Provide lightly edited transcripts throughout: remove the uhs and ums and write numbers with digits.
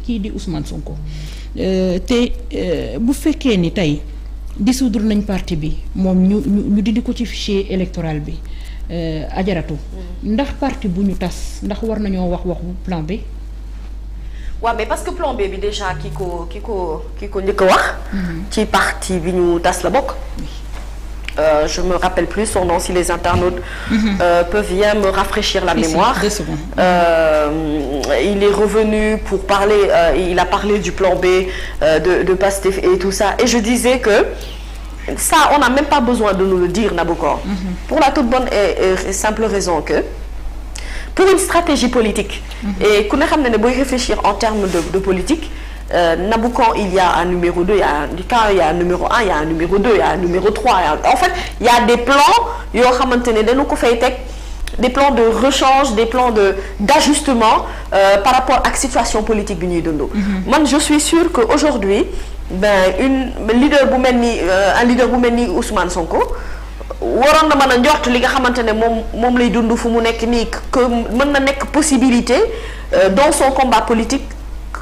kii di Ousmane Sonko te bu fekkee ni tey dissoudre nañ parti bi moom ñu dindi ko ci fichier électoral bi ajaratu ndax parti bu ñu tas ndax war nañoo wax waxu plan B. waaw mais parce que plan B bi déjà ki ko njëkk a wax. ci parti bi ñu tas la bokk. Je me rappelle plus son nom si les internautes peuvent bien me rafraîchir la mémoire. Il est revenu pour parler, il a parlé du plan B de Pastef et tout ça. Et je disais que ça, on n'a même pas besoin de nous le dire, Nabokor. Pour la toute bonne et simple raison que pour une stratégie politique, et qu'on a réfléchir en termes de politique, Nabokor, il y a un numéro 2, il y a un numéro 1, il y a un numéro 2, il y a un numéro 3. En fait, il y a des plans, des plans de rechange, des plans d'ajustement par rapport à la situation politique. Moi, je suis sûre qu'aujourd'hui, un leader Boumeni Ousmane Sonko, waroon na mën a njort li nga xamante ne moom lay dund fu mu nekk nii que mën na nekk possibilité dans son combat politique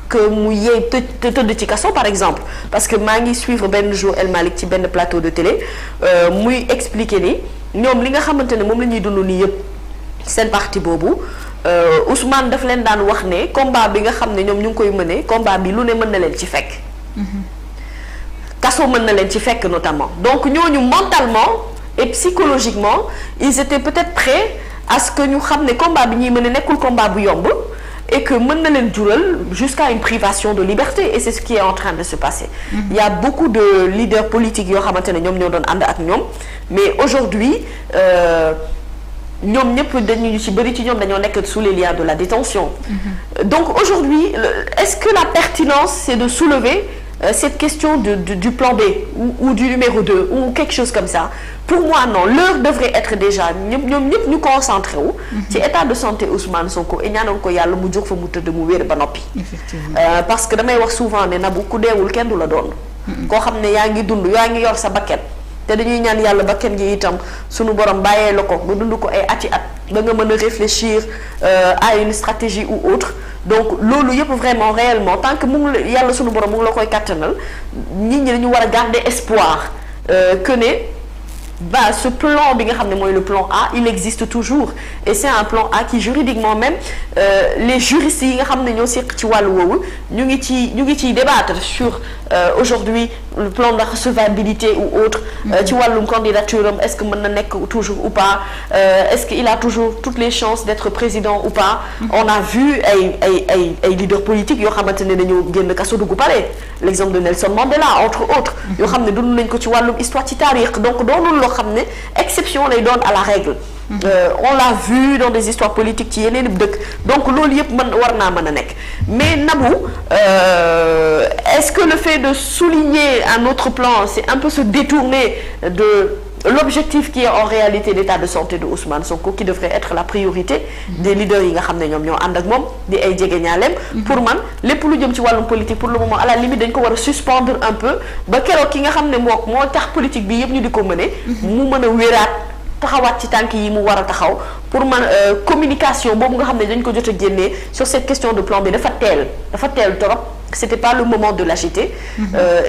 que mu yee tëdd ci kaso par exemple parce que maa ngi suivre benn jour El Malick ci benn plateau de télé muy expliquer ni ñoom li nga xamante ne moom la ñuy dund nii yëpp seen parti boobu Ousmane daf leen daan wax ne combat bi nga xam ne ñoom ñu ngi koy mëne combat bi lu ne mën na leen ci fekk kaso mën na leen ci fekk notamment donc ñooñu mentalement et psychologiquement ils étaient peut-être prêts à ce que ñu xam ne combat bi ñuy mën a nekkul combat bu yomb et que mën na leen jural jusqu'à une privation de liberté et c'est ce qui est en train de se passer. Il y a beaucoup de leaders politiques yoo xamante ne ñoom ñoo doon ànd ak ñoom mais aujourd'hui ñoom ñëpp dañu ci bëri ci ñoom dañoo nekk sous les liens de la détention. Donc aujourd'hui est-ce que la pertinence c'est de soulever cette question du plan B ou du numéro 2 ou quelque chose comme ça? Pour moi non, l'heure devrait être déjà ñoom ñëpp ñu concentré wu ci état de santé Ousmane Sonko et ñaanal ko yàlla mu jóg fa mu tëdd mu wér ba noppi. Parce que damay wax souvent ne Nabou ku deewul kenn du la doon. Koo xam ne yaa ngi dund yaa ngi yor sa bakkan te dañuy ñaan yàlla bakkan gi itam sunu borom bàyyee la ko nga dund ko ay ati at ba nga mën a réfléchir à une stratégie ou autre. Donc loolu yëpp vraiment réellement tant que mu ngi yàlla sunu borom mu ngi la koy kattanal nit ñi dañu war a garder espoir que ne ce plan bi nga xam ne mooy le plan A il existe toujours et c'est un plan A qui juridiquement même les juristes yi nga xam ne ñoo seq ci wàllu woowu ñu ngi ciy débattre sur aujourd'hui le plan de recevabilité ou autre ci wàllum candidature am est-ce que mën na nekk toujours ou pas est-ce qu'il a toujours toutes les chances d'être président ou pas on a vu ay leaders politiques yoo xamante ne dañoo génn kaso dugg pare l'exemple de Nelson Mandela entre autres yoo xam ne dund nañ ko ci wàllum histoire ci taarix donc doonul loo xam ne exception lay doon à la règle on l'a vu dans des histoires politiques ci yeneen dëkk donc loolu yëpp war naa mën a nekk mais Nabou est-ce que le fait de souligner un autre plan c'est un peu se détourner de l'objectif qui est en réalité l'état de santé de Ousmane Sonko qui devrait être la priorité des leaders yi nga xam ne ñoom ñoo ànd ak moom di ay jegeñaaleem pour man lépp lu jëm ci wàllum politique pour le moment à la limite dañ ko war a suspendre un peu ba keroog ki nga xam ne moo tax politique bi yëpp ñu di ko mëne mu mën a wéraat taxawaat ci tànk yi mu war a taxaw pour man communication boobu nga xam ne dañ ko jot a génnee sur cette question de plan B dafa teel trop c'était pas le moment de l'agiter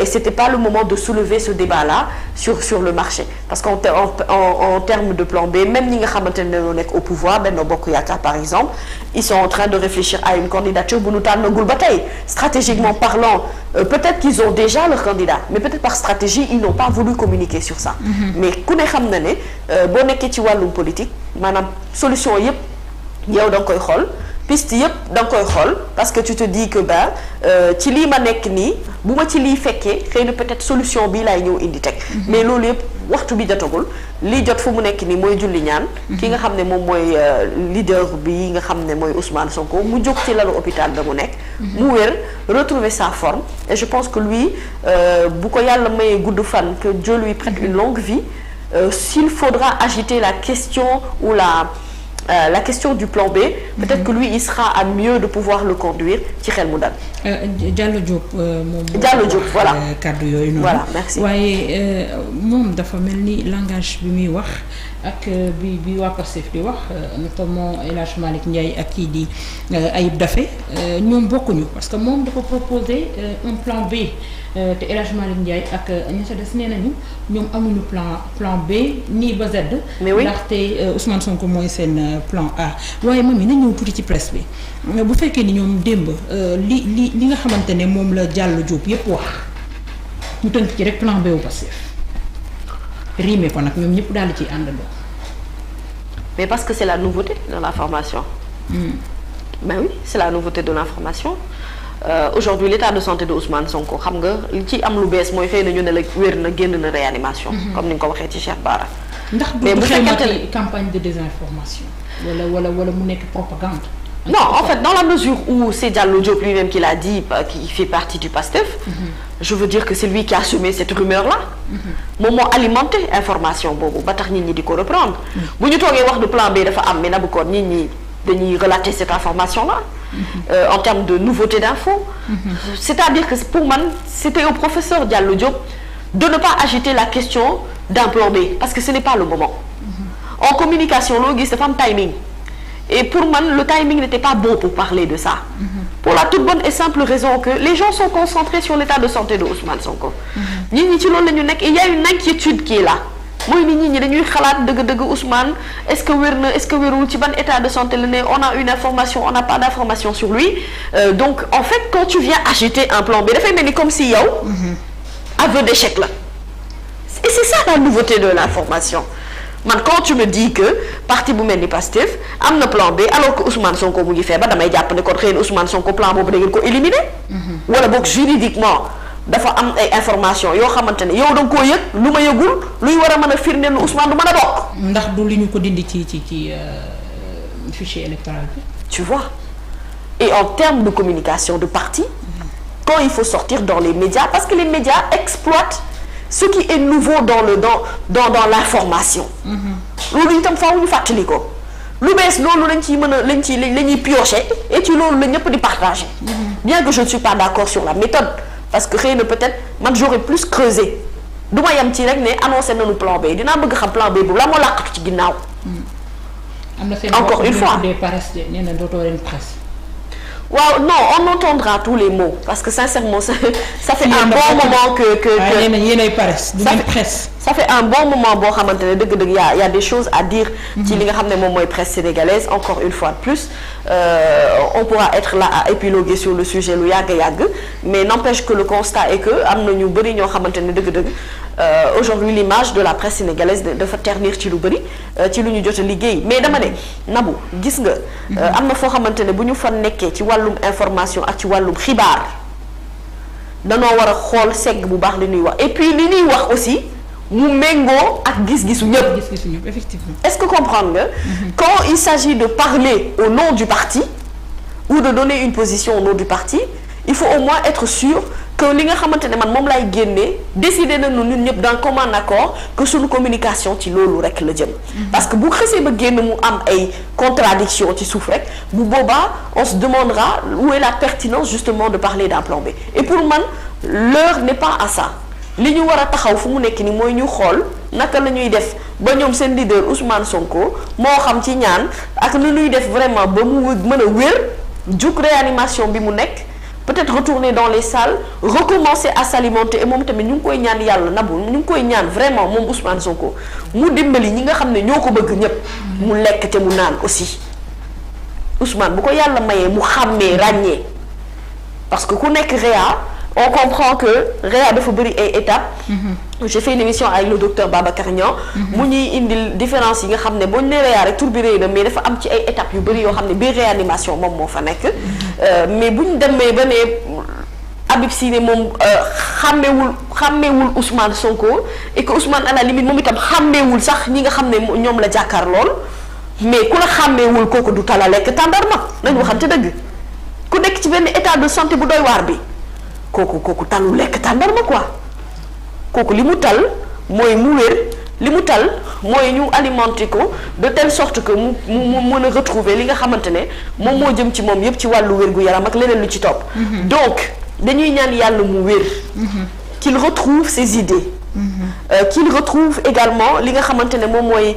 et c'était pas le moment de soulever ce débat-là sur le marché parce qu'en termes de plan B même ñi nga xamante ne dañoo nekk au pouvoir Benno Bokk Yaakaar par exemple ils sont en train de réfléchir à une candidature bu nu tànnagul ba tey stratégiquement parlant peut-être qu'ils ont déjà leur candidat mais peut-être par stratégie ils n'ont pas voulu communiquer sur ça mais ku ne xam na ne boo nekkee ci wàllum politique maanaam solution yëpp yow da nga koy xool piste yëpp da nga koy xool parce que tu te dis que ci lii ma nekk nii bu ma ci lii fekkee xëy na peut-être solution bii laay ñëw indi teg mais loolu yëpp waxtu bi jotagul lii jot fu mu nekk nii mooy julli ñaan ki nga xam ne moom mooy leader bi nga xam ne mooy Ousmane Sonko mu jóg ci lalu hôpital ba mu nekk mu wér retrouver sa forme et je pense que lui bu ko yàlla mayee gudd fan que Dieu lui prête une longue vie s'il faudra agiter la question ou la question du plan B peut-être que lui il sera à mieux de pouvoir le conduire ci xel mu dal. Diallo Diop moom. Diallo Diop voilà kàddu yooyu noonu. voilà merci waaye moom dafa mel ni langage bi muy wax ak bi waa Pastef di wax notamment El Hadj Malick Ndiaye ak kii di Ayib Daffé ñoom bokkuñu parce que moom dafa proposer un plan B te El Hadj Malick Ndiaye ak ña ca des nee nañu ñoom amuñu plan B nii ba Z. mais oui ndaxte Ousmane Sonko mooy seen plan A waaye moom it na ñëw tuuti ci presse bi bu fekkee ni ñoom démb li nga xamante ne moom la Diallo Diop yépp wax ñu tënk ci rek plan B wu Pastef riime ko nag ñoom ñëpp daal di ciy àndandoo. mais parce que c'est la nouveauté de l'information. Ben oui c'est la nouveauté de l'information. Aujourd'hui l'état de santé de Ousmane Sonko xam nga li ci am lu bees mooy xëy na ñu ne la wér na génn na réanimation. comme ni nga ko waxee ci Cheikh Bara. ndax mais bu fekkente ne campagne de désinformation. wala mu nekk propagande. non en fait dans la mesure où c'est Diallo Diop lui-même qui l'a dit qui fait partie du PASTEF. Je veux dire que c'est lui qui a semé cette rumeur-là. moom moo alimenté information boobu ba tax nit ñi di ko reprendre. bu ñu toogee wax de plan B dafa am mais na bu ko nit ñi dañuy relater cette information-là. En termes de nouveauté d'infos. C'est-à-dire que pour man c'était au professeur Diallo Diop de ne pas agiter la question d'un plan B parce que ce n'est pas le moment. En communication loo gis dafa am timing. Et pour man le timing n'était pas bon pour parler de ça. Pour la toute bonne et simple raison que les gens sont concentrés sur l'état de santé de Ousmane Sonko. nit ñi ci loolu la ñu nekk et il y a une inquiétude qui est là mooy ni nit ñi dañuy xalaat dëgg-dëgg Ousmane est-ce que wér na est-ce que wérul ci ban état de santé la ne on a une information on n'a pas d'information sur lui donc en fait quand tu viens agiter un plan B dafay mel ni comme si yow aveu d'échec la et c'est ça la nouveauté de l'information. man quand tu me dis que parti bu mel ni Pastef am na plan B alors que Ousmane Sonko mu ngi feebar damay jàpp ne kon xëy na Ousmane Sonko plan boobu da ngeen ko éliminer. wala boog juridiquement dafa am ay information yoo xamante ne yow da nga koo yëg lu ma yëgul luy war a mën a firndeel lu Ousmane du mën a bokk. ndax du li ñu ko dindi ci fichier électoral bi. tu vois et en termes de communication de parti. quand il faut sortir dans les médias parce que les médias exploitent. ce qui est nouveau dans l'information. loolu itam faaw ñu fàttali ko lu bees loolu lañ ciy mën a la ñuy piocher et ci loolu la ñëpp di partager. bien que je ne suis pas d'accord sur la méthode parce que xëy na peut-être man j'aurais plus creusé du ma yem ci rek ne annoncé nañu plan B dinaa bëgg xam plan B boobu la moo làqatu ci ginnaaw. encore une fois nee na dootoo leen presse. waaw non on entendra tous les mots parce que sincèrement ça fait un bon moment que ça fait un bon moment boo xamante ne dëgg-dëgg y a des choses à dire ci li nga xam ne moom mooy presse sénégalaise encore une fois de plus on pourra être là à épiloguer sur le sujet lu yàgg mais n'empêche que le constat est que am na ñu bëri ñoo xamante ne dëgg-dëgg aujourd'hui l'image de la presse sénégalaise dafa ternir ci lu bëri ci lu ñu jot a liggéey mais dama ne Nabou gis nga am na foo xamante ne bu ñu fa nekkee ci wàllum information ak ci wàllum xibaar danoo war a xool segg bu baax li ñuy wax et puis li ñuy wax aussi mu méngoo ak gis-gisu ñëpp. Effectivement. Est-ce que comprendre nga quand il s'agit de parler au nom du parti ou de donner une position au nom du parti il faut au moins être sûr que li nga xamante ne man moom laay génnee décider nañu ñun ñëpp d'un commun accord que suñu communication ci loolu rek la jëm. parce que bu xësee ba génn mu am ay contradictions ci suuf rek bu boobaa on se demandera où est la pertinence justement de parler d'un plan B et pour man l'heure n'est pas à ça. li ñu war a taxaw fu mu nekk ni mooy ñu xool naka la ñuy def ba ñoom seen leader Ousmane Sonko moo xam ci ñaan ak nu ñuy def vraiment ba mu mën a wér jug réanimation bi mu nekk peut-être retourner dans les salles recommencer à s'alimenter et moom tamit ñu ngi koy ñaan yàlla Nabou ñu ngi koy ñaan vraiment moom Ousmane Sonko mu dimbali ñi nga xam ne ñoo ko bëgg ñëpp mu lekk te mu naan aussi Ousmane bu ko yàlla mayee mu xàmmee ràññee parce que ku nekk réa on comprend que réa dafa bëri ay étapes. j'ai fait une émission avec le docteur Babacar Niang. mu ñuy indil différence yi nga xam ne boo ñu nee réa rek tur bi rëy na mais dafa am ci ay étapes yu bëri yoo xam ne biir réanimation moom moo fa nekk. mais bu ñu demee ba ne Habib Sy ne moom xàmmeewul Ousmane Sonko et que Ousmane à la limite moom itam xàmmeewul sax ñi nga xam ne ñoom la jàkkaar lool mais ku la xàmmeewul kooku du tala lekk tàndarma nañu waxante dëgg ku nekk ci benn état de santé bu doy waar bi. kooku talu lekk tàndarma quoi kooku li mu tal mooy mu wér li mu tal mooy ñu alimenter ko de telle sorte que mu mën a retrouver li nga xamante ne moom moo jëm ci moom yépp ci wàllu wér gu yaram ak leneen lu ci topp donc dañuy ñaan yàlla mu wér qu'il retrouve ses idées qu'il retrouve également li nga xamante ne moom mooy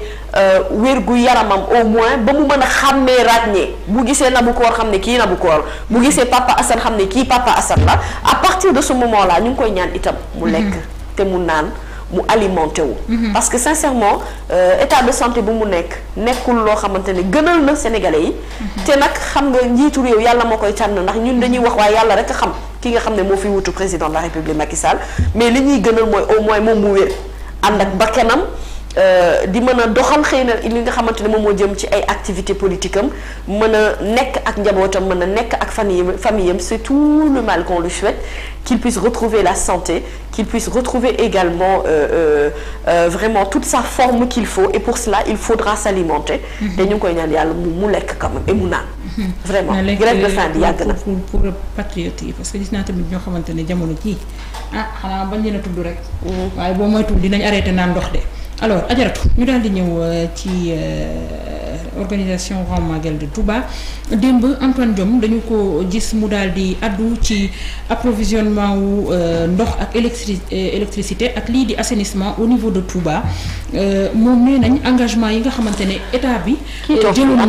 wérgu yaramam au moins ba mu mën a xàmmee ràññee bu gisee Naboucor xam ne kii Naboucor bu gisee Papa Assane xam ne kii Papa Assane la à partir de ce moment là ñu ngi koy ñaan itam mu lekk te mu naan mu alimenté wu. parce que sincèrement état de santé bu mu nekkul loo xamante ne gënal na Sénégalais yi. te nag xam nga njiitu réew yàlla moo koy tànn ndax ñun dañuy wax waaye yàlla rek a xam ki nga xam ne moo fi wutu président de la République Macky Sall mais li ñuy gënal mooy au moins moom mu wér ànd ak bakkanam di mën a doxal xëy na li nga xamante ne moom moo jëm ci ay activités politiques am mën a nekk ak njabootam mën a nekk ak famille am c'est tout le mal qu'on lui souhaite qu'il puisse retrouver la santé qu'il puisse retrouver également vraiment toute sa forme qu'il faut et pour cela il faudra s'alimenter te ñu ngi koy ñaan yàlla mu lekk quand même et mu naan vraiment grève de faim bi yàgg na pour patriote yi parce que gis naa tamit ñoo xamante ne jamono jii xanaa bañ leen a tudd rek waaye boo moytuwul dinañ arrêté naan ndox de alors Adjaratou ñu daal di ñëw ci organisation Grand Magal de Touba démb Antoine Diome dañu ko gis mu daal di addu ci approvisionnement wu ndox ak électricité ak lii di assainissement au niveau de Touba moom nee nañ engagement yi nga xamante ne état bi jëloon